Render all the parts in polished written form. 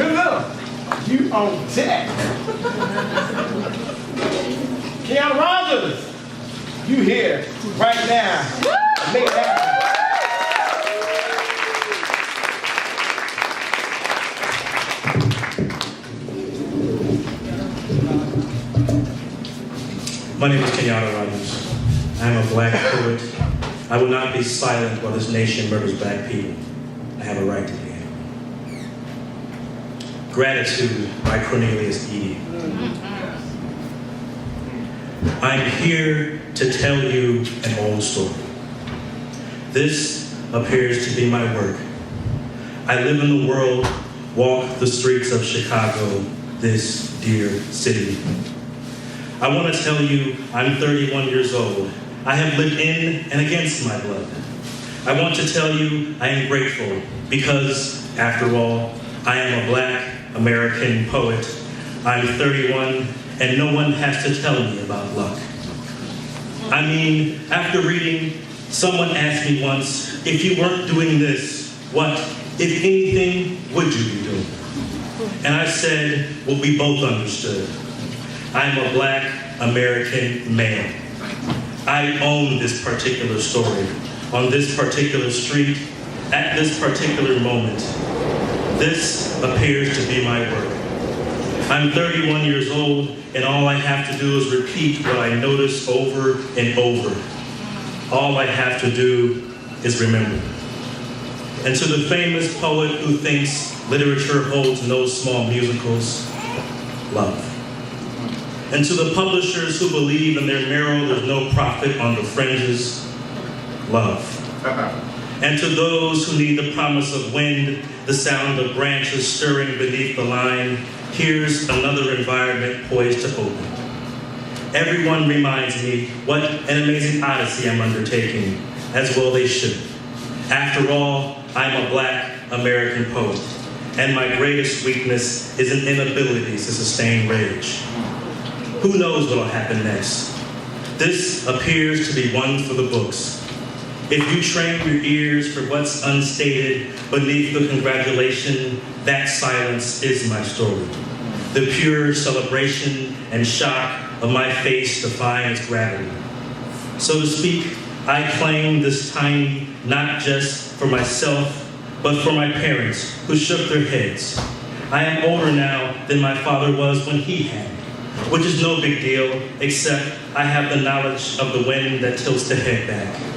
Rhythm, you on deck. Kenyatta Rogers, you here right now. Make it happen. My name is Kenyatta Rogers. I am a black poet. I will not be silent while this nation murders black people. I have a right to be. Gratitude by Cornelius, Eady. I'm here to tell you an old story. This appears to be my work. I live in the world, walk the streets of Chicago, this dear city. I want to tell you I'm 31 years old. I have lived in and against my blood. I want to tell you I am grateful because, after all, I am a black American poet. I'm 31 and no one has to tell me about luck. I mean, after reading, someone asked me once, if you weren't doing this, what, if anything, would you be doing? And I said what we both understood. I'm a black American male. I own this particular story, on this particular street, at this particular moment. This appears to be my work. I'm 31 years old, and all I have to do is repeat what I notice over and over. All I have to do is remember. And to the famous poet who thinks literature holds no small musicals, love. And to the publishers who believe in their marrow there's no profit on the fringes, love. And to those who need the promise of wind, the sound of branches stirring beneath the line, here's another environment poised to open. Everyone reminds me what an amazing odyssey I'm undertaking, as well they should. After all, I'm a black American poet, and my greatest weakness is an inability to sustain rage. Who knows what'll happen next? This appears to be one for the books. If you train your ears for what's unstated beneath the congratulation, that silence is my story. The pure celebration and shock of my face defying its gravity. So to speak, I claim this tiny, not just for myself, but for my parents who shook their heads. I am older now than my father was when he had me, which is no big deal, except I have the knowledge of the wind that tilts the head back.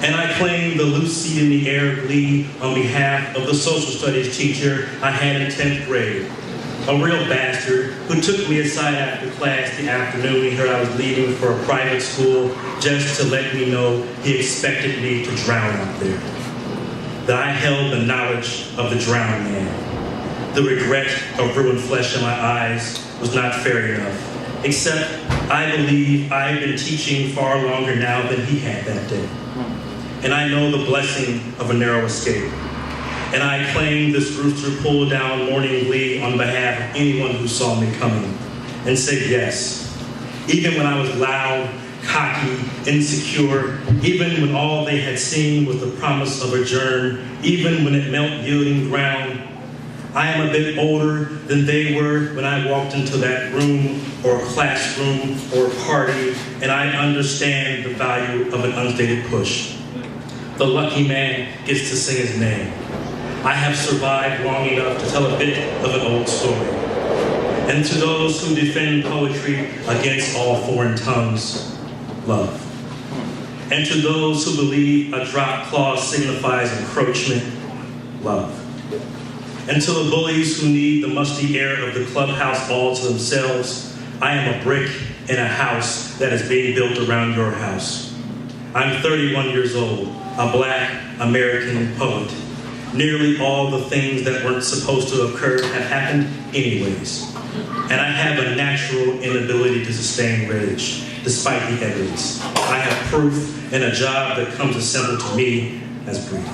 And I claim the loose seat in the air glee on behalf of the social studies teacher I had in 10th grade, a real bastard who took me aside after class the afternoon he heard I was leaving for a private school just to let me know he expected me to drown out there. That I held the knowledge of the drowned man. The regret of ruined flesh in my eyes was not fair enough, except I believe I've been teaching far longer now than he had that day. And I know the blessing of a narrow escape. And I claim this rooster pulled down morning glee on behalf of anyone who saw me coming and said yes. Even when I was loud, cocky, insecure, even when all they had seen was the promise of a germ, even when it meant yielding ground. I am a bit older than they were when I walked into that room or classroom or party, and I understand the value of an unstated push. The lucky man gets to sing his name. I have survived long enough to tell a bit of an old story. And to those who defend poetry against all foreign tongues, love. And to those who believe a drop clause signifies encroachment, love. And to the bullies who need the musty air of the clubhouse all to themselves, I am a brick in a house that is being built around your house. I'm 31 years old, a black American poet. Nearly all the things that weren't supposed to occur have happened anyways. And I have a natural inability to sustain rage, despite the evidence. I have proof and a job that comes assembled to me as breathing.